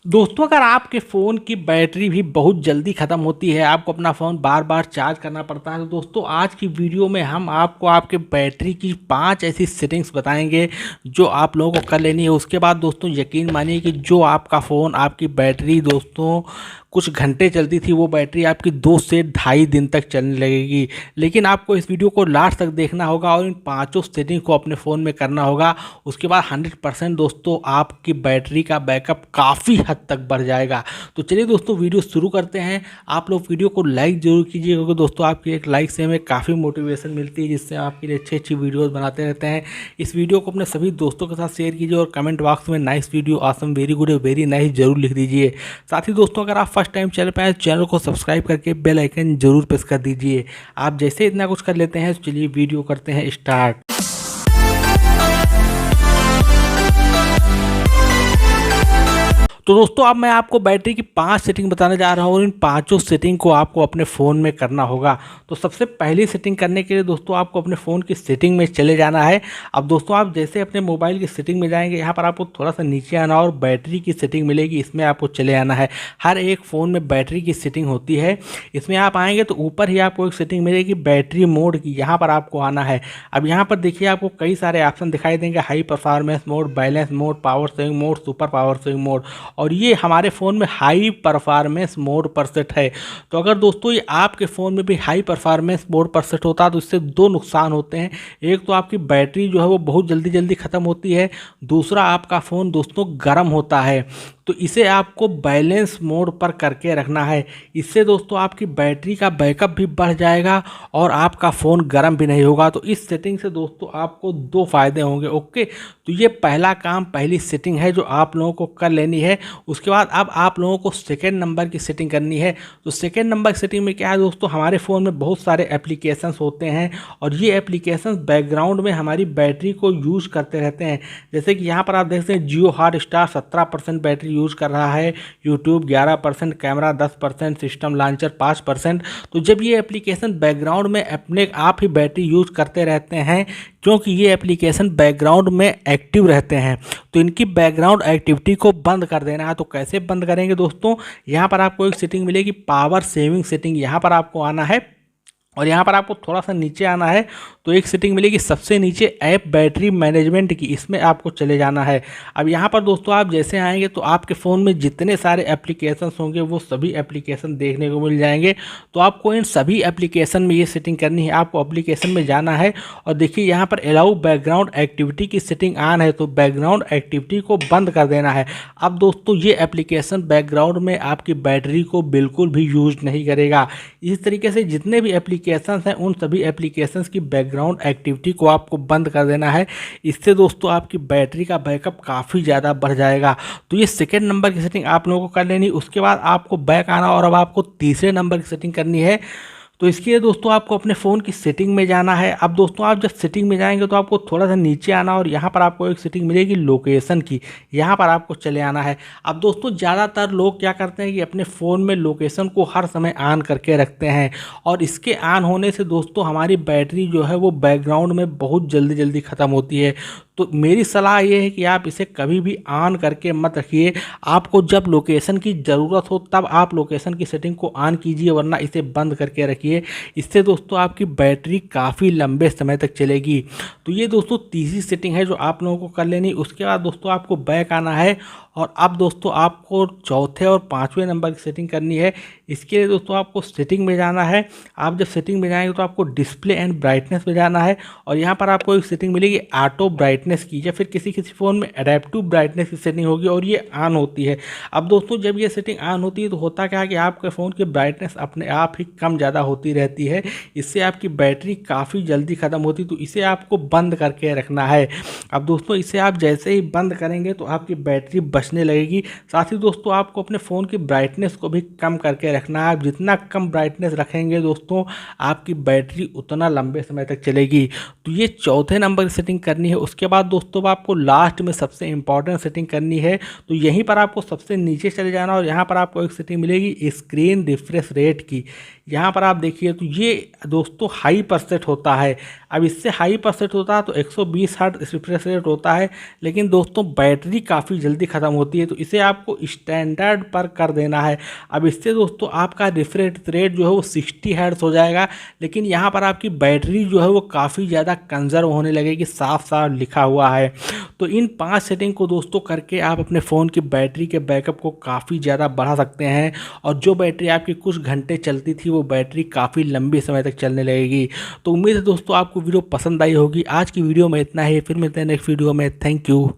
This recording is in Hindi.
दोस्तों अगर आपके फ़ोन की बैटरी भी बहुत जल्दी ख़त्म होती है, आपको अपना फ़ोन बार बार चार्ज करना पड़ता है, तो दोस्तों आज की वीडियो में हम आपको आपके बैटरी की 5 ऐसी सेटिंग्स बताएंगे जो आप लोगों को कर लेनी है। उसके बाद दोस्तों यकीन मानिए कि जो आपका फ़ोन आपकी बैटरी दोस्तों कुछ घंटे चलती थी, वो बैटरी आपकी 2 से ढाई दिन तक चलने लगेगी। लेकिन आपको इस वीडियो को लास्ट तक देखना होगा और इन पाँचों सेटिंग को अपने फ़ोन में करना होगा। उसके बाद 100% दोस्तों आपकी बैटरी का बैकअप काफ़ी हद तक बढ़ जाएगा। तो चलिए दोस्तों वीडियो शुरू करते हैं। आप लोग वीडियो को लाइक ज़रूर कीजिए, क्योंकि दोस्तों आपकी एक लाइक से हमें काफ़ी मोटिवेशन मिलती है, जिससे आपके लिए अच्छी अच्छी वीडियोज़ बनाते रहते हैं। इस वीडियो को अपने सभी दोस्तों के साथ शेयर कीजिए और कमेंट बॉक्स में nice video, awesome, very good, very nice जरूर लिख दीजिए। साथ ही दोस्तों अगर आप फर्स्ट टाइम चैनल पर आए, चैनल को सब्सक्राइब करके बेल आइकन जरूर प्रेस कर दीजिए। आप जैसे इतना कुछ कर लेते हैं, तो चलिए वीडियो करते हैं स्टार्ट। तो दोस्तों अब मैं आपको बैटरी की 5 सेटिंग बताने जा रहा हूँ और इन पांचों सेटिंग को आपको अपने फ़ोन में करना होगा। तो सबसे पहली सेटिंग करने के लिए दोस्तों आपको अपने फ़ोन की सेटिंग में चले जाना है। अब दोस्तों आप जैसे अपने मोबाइल की सेटिंग में जाएंगे, यहाँ पर आपको थोड़ा सा नीचे आना और बैटरी की सेटिंग मिलेगी, इसमें आपको चले आना है। हर एक फ़ोन में बैटरी की सेटिंग होती है, इसमें आप आएँगे तो ऊपर ही आपको एक सेटिंग मिलेगी बैटरी मोड की, यहाँ पर आपको आना है। अब यहाँ पर देखिए आपको कई सारे ऑप्शन दिखाई देंगे, high performance mode, balance mode, power saving mode, super power saving mode, और ये हमारे फ़ोन में हाई परफॉर्मेंस मोड पर सेट है। तो अगर दोस्तों ये आपके फ़ोन में भी हाई परफॉर्मेंस मोड पर सेट होता है तो इससे दो नुकसान होते हैं। एक तो आपकी बैटरी जो है वो बहुत जल्दी जल्दी ख़त्म होती है, दूसरा आपका फ़ोन दोस्तों गर्म होता है। तो इसे आपको बैलेंस मोड पर करके रखना है। इससे दोस्तों आपकी बैटरी का बैकअप भी बढ़ जाएगा और आपका फ़ोन गर्म भी नहीं होगा। तो इस सेटिंग से दोस्तों आपको दो फ़ायदे होंगे। ओके, तो ये पहला काम, पहली सेटिंग है जो आप लोगों को कर लेनी है। उसके बाद अब आप लोगों को सेकेंड नंबर की सेटिंग करनी है। तो सेकेंड नंबर की सेटिंग में क्या है दोस्तों, हमारे फ़ोन में बहुत सारे एप्लीकेशंस होते हैं और ये एप्लीकेशंस बैकग्राउंड में हमारी बैटरी को यूज़ करते रहते हैं। जैसे कि यहाँ पर आप देखते हैं जियो हॉटस्टार 17% बैटरी यूज़ कर रहा है, यूट्यूब 11%, कैमरा 10%, सिस्टम लॉन्चर 5%। तो जब ये एप्लीकेशन बैकग्राउंड में अपने आप ही बैटरी यूज़ करते रहते हैं, क्योंकि ये एप्लीकेशन बैकग्राउंड में एक्टिव रहते हैं, तो इनकी बैकग्राउंड एक्टिविटी को बंद कर देना है। तो कैसे बंद करेंगे दोस्तों, यहाँ पर आपको एक सेटिंग मिलेगी पावर सेविंग सेटिंग, यहाँ पर आपको आना है और यहाँ पर आपको थोड़ा सा नीचे आना है तो एक सेटिंग मिलेगी सबसे नीचे ऐप बैटरी मैनेजमेंट की, इसमें आपको चले जाना है। अब यहाँ पर दोस्तों आप जैसे आएंगे तो आपके फ़ोन में जितने सारे एप्लीकेशंस होंगे वो सभी एप्लीकेशन देखने को मिल जाएंगे। तो आपको इन सभी एप्लीकेशन में ये सेटिंग करनी है। आपको एप्लीकेशन में जाना है और देखिए यहाँ पर अलाउ बैकग्राउंड एक्टिविटी की सेटिंग ऑन है, तो बैकग्राउंड एक्टिविटी को बंद कर देना है। अब दोस्तों ये एप्लीकेशन बैकग्राउंड में आपकी बैटरी को बिल्कुल भी यूज नहीं करेगा। इस तरीके से जितने भी एप्लीकेशंस हैं उन सभी एप्लीकेशंस की बैकग्राउंड एक्टिविटी को आपको बंद कर देना है। इससे दोस्तों आपकी बैटरी का बैकअप काफ़ी ज़्यादा बढ़ जाएगा। तो ये सेकेंड नंबर की सेटिंग आप लोगों को कर लेनी। उसके बाद आपको बैक आना और अब आपको तीसरे नंबर की सेटिंग करनी है। तो इसके लिए दोस्तों आपको अपने फ़ोन की सेटिंग में जाना है। अब दोस्तों आप जब सेटिंग में जाएंगे तो आपको थोड़ा सा नीचे आना और यहाँ पर आपको एक सेटिंग मिलेगी लोकेशन की, यहाँ पर आपको चले आना है। अब दोस्तों ज़्यादातर लोग क्या करते हैं कि अपने फ़ोन में लोकेशन को हर समय ऑन करके रखते हैं और इसके ऑन होने से दोस्तों हमारी बैटरी जो है वो बैकग्राउंड में बहुत जल्दी जल्दी ख़त्म होती है। तो मेरी सलाह ये है कि आप इसे कभी भी ऑन करके मत रखिए। आपको जब लोकेशन की ज़रूरत हो तब आप लोकेशन की सेटिंग को ऑन कीजिए, वरना इसे बंद करके रखिए। इससे दोस्तों आपकी बैटरी काफ़ी लंबे समय तक चलेगी। तो ये दोस्तों तीसरी सेटिंग है जो आप लोगों को कर लेनी। उसके बाद दोस्तों आपको बैक आना है और अब दोस्तों आपको चौथे और पाँचवें नंबर की सेटिंग करनी है। इसके लिए दोस्तों आपको सेटिंग में जाना है। आप जब सेटिंग में जाएंगे तो आपको डिस्प्ले एंड ब्राइटनेस में जाना है और यहाँ पर आपको एक सेटिंग मिलेगी ऑटो ब्राइटनेस की, या फिर किसी किसी फ़ोन में एडेप्टिव ब्राइटनेस की सेटिंग होगी और ये ऑन होती है। अब दोस्तों जब ये सेटिंग ऑन होती है तो होता क्या है कि आपके फ़ोन की ब्राइटनेस अपने आप ही कम ज़्यादा होती रहती है। इससे आपकी बैटरी काफ़ी जल्दी ख़त्म होती है, तो इसे आपको बंद करके रखना है। अब दोस्तों इसे आप जैसे ही बंद करेंगे तो आपकी बैटरी बचने लगेगी। साथ ही दोस्तों आपको अपने फ़ोन की ब्राइटनेस को भी कम करके रखना है। आप जितना कम ब्राइटनेस रखेंगे दोस्तों आपकी बैटरी उतना लंबे समय तक चलेगी। तो ये चौथे नंबर की सेटिंग करनी है। उसके बाद दोस्तों आपको लास्ट में सबसे इंपॉर्टेंट सेटिंग करनी है। तो यहीं पर आपको सबसे नीचे चले जाना और यहाँ पर आपको एक सेटिंग मिलेगी स्क्रीन रिफ्रेश रेट की। यहाँ पर आप देखिए तो ये दोस्तों हाई पर सेट होता है। अब इससे हाई पर सेट होता है तो 120 हर्ट्ज रिफ्रेश रेट होता है, लेकिन दोस्तों बैटरी काफ़ी जल्दी ख़त्म प्रॉब्लम होती है, तो इसे आपको स्टैंडर्ड पर कर देना है। अब इससे दोस्तों आपका रिफ्रेश रेट जो है वो 60 हर्ट्ज हो जाएगा, लेकिन यहाँ पर आपकी बैटरी जो है वो काफ़ी ज़्यादा कंजर्व होने लगेगी, साफ साफ लिखा हुआ है। तो इन 5 सेटिंग को दोस्तों करके आप अपने फ़ोन की बैटरी के बैकअप को काफ़ी ज़्यादा बढ़ा सकते हैं, और जो बैटरी आपकी कुछ घंटे चलती थी वो बैटरी काफ़ी लंबे समय तक चलने लगेगी। तो उम्मीद है दोस्तों आपको वीडियो पसंद आई होगी। आज की वीडियो में इतना ही, फिर मिलते हैं नेक्स्ट वीडियो में। Thank you.